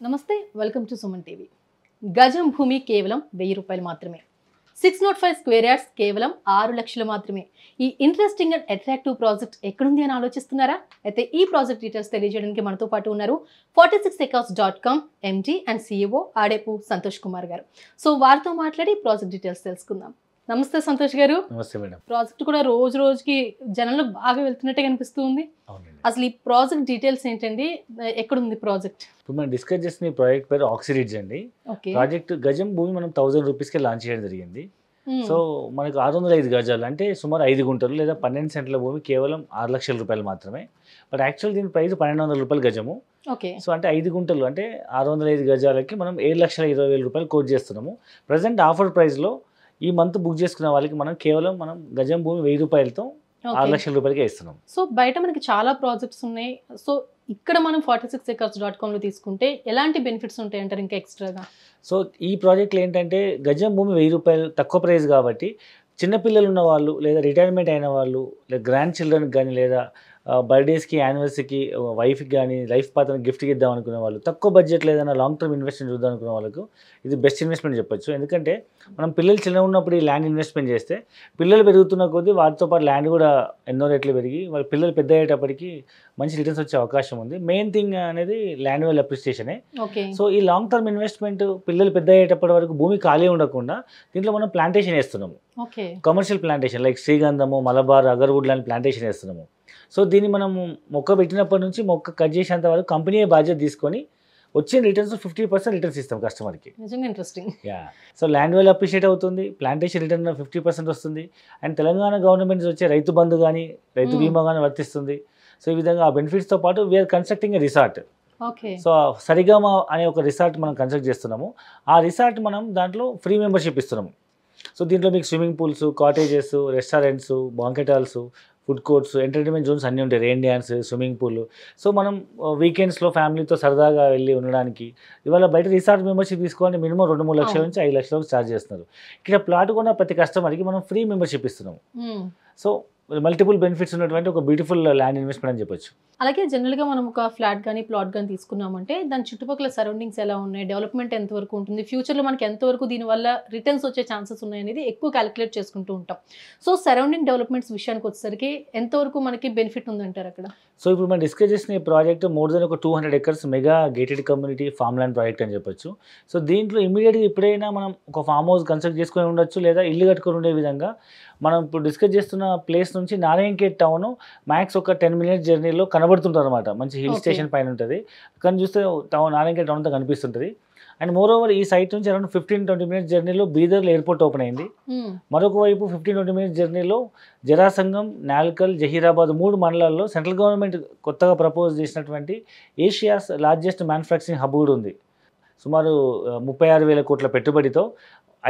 నమస్తే welcome to Suman TV. గజం భూమి కేవలం 1000 రూపాయలు మాత్రమే. 605 స్క్వేర్ యార్డ్స్ కేవలం 6 లక్షలు మాత్రమే. ఈ ఇంట్రెస్టింగ్ అండ్ అట్రాక్టివ్ ప్రాజెక్ట్ ఎక్కడుంది అని ఆలోచిస్తున్నారా? అయితే ఈ ప్రాజెక్ట్ డీటెయిల్స్ తెలియజేయడానికి మనతో పాటు ఉన్నారు 46acres.com MD and CEO Adepu Santosh Kumar గారు. సో వారితో మాట్లాడి ప్రాజెక్ట్ డీటెయిల్స్ తెలుసుకుందాం. నమస్తే సంతోష్ గారు. నమస్తే మేడం. ప్రాజెక్ట్ కూడా రోజు రోజుకి జనంలో బాగా వెళ్తున్నట్టే కనిపిస్తుంది. అసలు ఈ ప్రాజెక్ట్ డీటెయిల్స్ ఏంటండి, ఎక్కడుంది ప్రాజెక్ట్? ఇప్పుడు మనం డిస్కస్ చేసిన ఈ ప్రాజెక్ట్ పేరు ఆక్సిరిడ్జ్ అండి. ప్రాజెక్ట్ గజం భూమి మనం 1000 రూపీస్కి లాంచ్ చేయడం జరిగింది. సో మనకు 605 గజాలు అంటే సుమారు 5 గుంటలు లేదా 12 సెంట్ల భూమి కేవలం 6 లక్షల రూపాయలు మాత్రమే. బట్ యాక్చువల్ దీని ప్రైస్ 1200 రూపాయలు గజము. సో అంటే 5 గుంటలు అంటే 605 గజాలకి మనం 7,20,000 రూపాయలు కోట్ చేస్తున్నాము. ప్రజెంట్ ఆఫర్ ప్రైస్లో ఈ మంత్ బుక్ చేసుకున్న వాళ్ళకి మనం కేవలం గజం భూమి 1000 రూపాయలతో 6 లక్షల రూపాయలకి ఇస్తున్నాం. సో బయట మనకి చాలా ప్రాజెక్ట్స్ ఉన్నాయి. సో ఇక్కడ మనం 46acres.com లో తీసుకుంటే ఎలాంటి బెనిఫిట్స్ ఉంటాయి అంటారు ఇంకా ఎక్స్ట్రాగా? సో ఈ ప్రాజెక్టులు ఏంటంటే గజం భూమి 1000 రూపాయలు తక్కువ ప్రైస్ కాబట్టి చిన్నపిల్లలు ఉన్న వాళ్ళు లేదా రిటైర్మెంట్ అయిన వాళ్ళు లేదా గ్రాండ్ చిల్డ్రన్కి కానీ లేదా బర్త్డేస్కి యానివర్సరీకి వైఫ్కి కానీ లైఫ్ పార్ట్నర్ గిఫ్ట్కి ఇద్దాం అనుకునే వాళ్ళు, తక్కువ బడ్జెట్లో ఏదైనా లాంగ్ టర్మ్ ఇన్వెస్ట్మెంట్ చూద్దాం అనుకునే వాళ్ళకు ఇది బెస్ట్ ఇన్వెస్ట్మెంట్ చెప్పొచ్చు. ఎందుకంటే మనం పిల్లలు చిన్న ఉన్నప్పుడు ఈ ల్యాండ్ ఇన్వెస్ట్మెంట్ చేస్తే పిల్లలు పెరుగుతున్న కొద్దీ వాటితో పాటు ల్యాండ్ కూడా ఎన్నో రెట్లు పెరిగి వాళ్ళ పిల్లలు పెద్ద అయ్యేటప్పటికి మంచి రిటర్న్స్ వచ్చే అవకాశం ఉంది. మెయిన్ థింగ్ అనేది ల్యాండ్ వాల్యూ అప్రిసియేషనే. సో ఈ లాంగ్ టర్మ్ ఇన్వెస్ట్మెంట్ పిల్లలు పెద్ద అయ్యేటప్పటి వరకు భూమి ఖాళీ ఉండకుండా దీంట్లో మనం ప్లాంటేషన్ వేస్తున్నాము. కమర్షియల్ ప్లాంటేషన్ లైక్ శ్రీగంధము, మలబార్, అగర్వుడ్ లాంటి ప్లాంటేషన్ వేస్తున్నాము. సో దీన్ని మనము మొక్క పెట్టినప్పటి నుంచి మొక్క కట్ చేసేంత వరకు కంపెనీయే బాధ్యత తీసుకొని వచ్చిన రిటర్న్స్ 50% రిటర్న్స్ ఇస్తాం కస్టమర్కి. నిజంగా interesting. So land value appreciate అవుతుంది, ప్లాంటేషన్ రిటర్న్ 50% వస్తుంది. అండ్ తెలంగాణ గవర్నమెంట్ వచ్చే రైతు బంధు కానీ రైతు బీమా కానీ వర్తిస్తుంది. సో ఈ విధంగా ఆ బెనిఫిట్స్తో పాటు వీఆర్ కన్స్ట్రక్టింగ్ ఏ రిసార్ట్. సో సరిగమ అనే ఒక రిసార్ట్ మనం కన్స్ట్రక్ట్ చేస్తున్నాము. ఆ రిసార్ట్ మనం దాంట్లో ఫ్రీ మెంబర్షిప్ ఇస్తున్నాము. సో దీంట్లో మీకు swimming pools, cottages, restaurants, banquet halls, food courts, entertainment zones అన్నీ ఉంటాయి. Rain dance, swimming pool. So మనం వీకెండ్స్లో ఫ్యామిలీతో సరదాగా వెళ్ళి ఉండడానికి ఇవాళ బయట రిసార్ట్ మెంబర్షిప్ తీసుకోవాలని మినిమం 2-3 లక్షల నుంచి 5 లక్షల వరకు ఛార్జ్ చేస్తున్నారు. ఇక్కడ ప్లాట్ కొన్న ప్రతి కస్టమర్కి మనం ఫ్రీ మెంబర్షిప్ ఇస్తున్నాము. సో మల్టిపుల్ బెనిఫిట్స్ ఉన్నటువంటి ఒక బ్యూటిఫుల్ ల్యాండ్ ఇన్వెస్ట్మెంట్ అని చెప్పొచ్చు. అలాగే జనరల్గా మనం ఒక ఫ్లాట్ కానీ ప్లాట్ కానీ తీసుకున్నామంటే దాని చుట్టుపక్కల సరౌండింగ్స్ ఎలా ఉన్నాయి, డెవలప్మెంట్ ఎంతవరకు ఉంటుంది, ఫ్యూచర్లో మనకి ఎంతవరకు దీనివల్ల రిటర్న్స్ వచ్చే ఛాన్సెస్ ఉన్నాయి అనేది ఎక్కువ క్యాలిక్యులేట్ చేసుకుంటూ ఉంటాం. సో సరౌండింగ్ డెవలప్మెంట్స్ విషయానికి వచ్చేసరికి ఎంతవరకు మనకి బెనిఫిట్ ఉందంటారు అక్కడ? సో ఇప్పుడు మనం డిస్కస్ చేసిన ఈ ప్రాజెక్ట్ మోర్ దెన్ ఒక 200 acres mega gated community farm land project అని చెప్పొచ్చు. సో దీంట్లో ఇమీడియట్గా ఎప్పుడైనా మనం ఒక ఫామ్ హౌస్ కన్స్ట్రక్ట్ చేసుకొని ఉండొచ్చు లేదా ఇల్లు కట్టుకొని ఉండే విధంగా మనం ఇప్పుడు డిస్కస్ చేస్తున్న ప్లేస్ నుంచి నారాయణఖేడ్ టౌన్ మ్యాక్స్ ఒక 10 minutes జర్నీలో కనబడుతుంటుంది అనమాట. మంచి హిల్ స్టేషన్ పైన ఉంటుంది. కానీ చూస్తే నారాయణఖేడ్ టౌన్ అంతా కనిపిస్తుంటుంది. అండ్ మోర్ ఓవర్ ఈ సైట్ నుంచి అరౌండ్ 15-20 minutes జర్నీలో బీదర్లో ఎయిర్పోర్ట్ ఓపెన్ అయింది. మరొక వైపు 15-20 minutes జర్నీలో జరాసంగం, నాల్కల్, జహీరాబాద్ 3 మండలాల్లో సెంట్రల్ గవర్నమెంట్ కొత్తగా ప్రపోజ్ చేసినటువంటి ఏషియాస్ లార్జెస్ట్ మ్యానుఫ్యాక్చరింగ్ హబ్ కూడా ఉంది. సుమారు 36,000 కోట్ల పెట్టుబడితో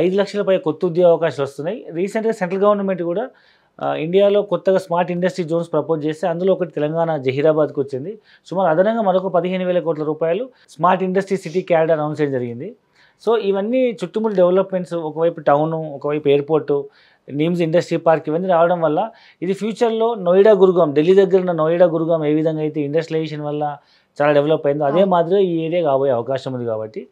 5 లక్షల పై కొత్త ఉద్యోగ అవకాశాలు వస్తున్నాయి. రీసెంట్గా సెంట్రల్ గవర్నమెంట్ కూడా ఇండియాలో కొత్తగా స్మార్ట్ ఇండస్ట్రీ జోన్స్ ప్రపోజ్ చేస్తే అందులో ఒకటి తెలంగాణ జహీరాబాద్కి వచ్చింది. సుమారు అదనంగా మరొక 15,000 కోట్ల రూపాయలు smart industry city cadre announce చేయడం జరిగింది. సో ఇవన్నీ చుట్టుముట్టు డెవలప్మెంట్స్, ఒకవైపు టౌను, ఒకవైపు ఎయిర్పోర్టు, నిమ్స్ ఇండస్ట్రీ పార్క్, ఇవన్నీ రావడం వల్ల ఇది ఫ్యూచర్లో నోయిడా, గురుగాం, ఢిల్లీ దగ్గర ఉన్న నోయిడా, గురుగాం ఏ విధంగా అయితే ఇండస్ట్రియలైజేషన్ వల్ల చాలా డెవలప్ అయిందో అదే మాదిరిగా ఈ ఏరియా కాబోయే అవకాశం ఉంది. కాబట్టి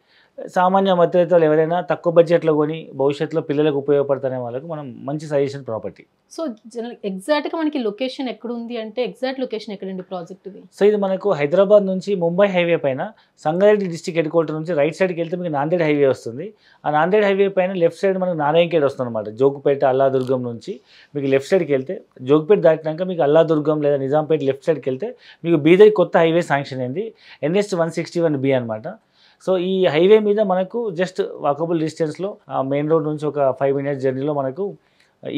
సామాన్య మధ్యతరగతులు ఎవరైనా తక్కువ బడ్జెట్లో కొని భవిష్యత్తులో పిల్లలకు ఉపయోగపడుతున్న వాళ్ళకు మనం మంచి సజెషన్ ప్రాపర్టీ. సో ఎగ్జాక్ట్గా మనకి లొకేషన్ ఎక్కడుంది అంటే ఎగ్జాక్ట్ లొకేషన్ ఎక్కడండి ప్రాజెక్ట్ ఇది? సో ఇది మనకు హైదరాబాద్ నుంచి ముంబై హైవే పైన సంగారెడ్డి డిస్ట్రిక్ట్ హెడ్ క్వార్టర్ నుంచి రైట్ సైడ్కి వెళ్తే మీకు నాందేడ్ హైవే వస్తుంది. ఆ నాందేడ్ హైవే పైన లెఫ్ట్ సైడ్ మనకు నారాయణఖేడ్ వస్తుంది అనమాట. జోగుపేట, అల్లాదుర్గం నుంచి మీకు లెఫ్ట్ సైడ్కి వెళ్తే జోగుపేట దాటినాక మీకు అల్లాదుర్గం లేదా నిజాంపేట లెఫ్ట్ సైడ్కి వెళ్తే మీకు బీదర్ కొత్త హైవే శాంక్షన్ అయింది, NH 161B అనమాట. సో ఈ హైవే మీద మనకు జస్ట్ వాకబుల్ డిస్టెన్స్లో మెయిన్ రోడ్ నుంచి ఒక 5 minutes జర్నీలో మనకు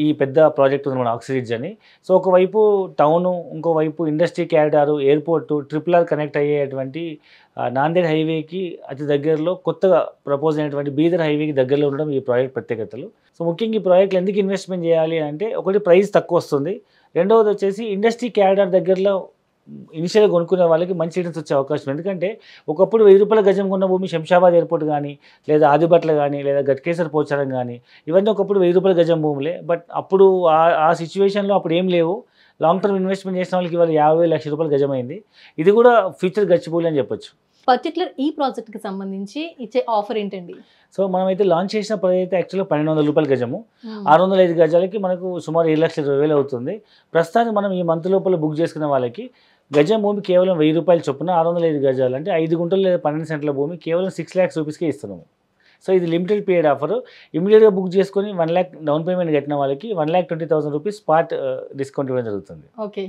ఈ పెద్ద ప్రాజెక్ట్ ఉంది మన ఆక్సిరిడ్జ్ అని. సో ఒకవైపు టౌను, ఇంకోవైపు ఇండస్ట్రీ క్యారిడారు, ఎయిర్పోర్టు, RRR కనెక్ట్ అయ్యేటువంటి నాందేడ్ హైవేకి అతి దగ్గరలో కొత్తగా ప్రపోజ్ అయినటువంటి బీదర్ హైవేకి దగ్గరలో ఉండడం ఈ ప్రాజెక్ట్ ప్రత్యేకతలు. సో ముఖ్యంగా ఈ ప్రాజెక్ట్లో ఎందుకు ఇన్వెస్ట్మెంట్ చేయాలి అంటే ఒకటి ప్రైస్ తక్కువ వస్తుంది, రెండవది వచ్చేసి ఇండస్ట్రీ క్యారిడార్ దగ్గరలో ఇనిషియల్గా కొనుక్కునే వాళ్ళకి మంచి రిటర్న్స్ వచ్చే అవకాశం. ఎందుకంటే ఒకప్పుడు 1000 రూపాయల గజం కొన్న భూమి శంషాబాద్ ఎయిర్పోర్ట్ కానీ లేదా ఆదిబట్ల కానీ లేదా గట్కేసర్ పోచారం కానీ ఇవన్నీ ఒకప్పుడు 1000 రూపాయల గజం భూములే. బట్ అప్పుడు ఆ సిచ్యువేషన్లో అప్పుడు ఏం లేవు. లాంగ్ టర్మ్ ఇన్వెస్ట్మెంట్ చేసిన వాళ్ళకి ఇవాళ 50,000 లక్షల రూపాయలు గజమైంది. ఇది కూడా ఫ్యూచర్ గచ్చిబౌలి అని చెప్పొచ్చు. పర్టికులర్ ఈ ప్రాజెక్ట్ కి సంబంధించి ఇచ్చే ఆఫర్ ఏంటండి? సో మనమైతే లాంచ్ చేసిన ప్రైస్ అయితే యాక్చువల్గా 1200 రూపాయల గజము, 605 గజాలకి మనకు సుమారు 7,20,000 అవుతుంది. ప్రస్తుతానికి మనం ఈ మంత్ లోపల బుక్ చేసుకున్న వాళ్ళకి గజం భూమి కేవలం 1000 రూపాయల చొప్పున 605 గజాలు అంటే 5 గుంటలు లేదా 12 సెంట్ల భూమి కేవలం 6 lakhs రూపీస్కే ఇస్తున్నాము. సో ఇది లిమిటెడ్ పీరియడ్ ఆఫర్. ఇమీడియట్గా బుక్ చేసుకొని 1 lakh డౌన్ పేమెంట్ కట్టిన వాళ్ళకి 1,20,000 రూపీస్ స్పాట్ డిస్కౌంట్ ఇవ్వడం జరుగుతుంది. ఓకే.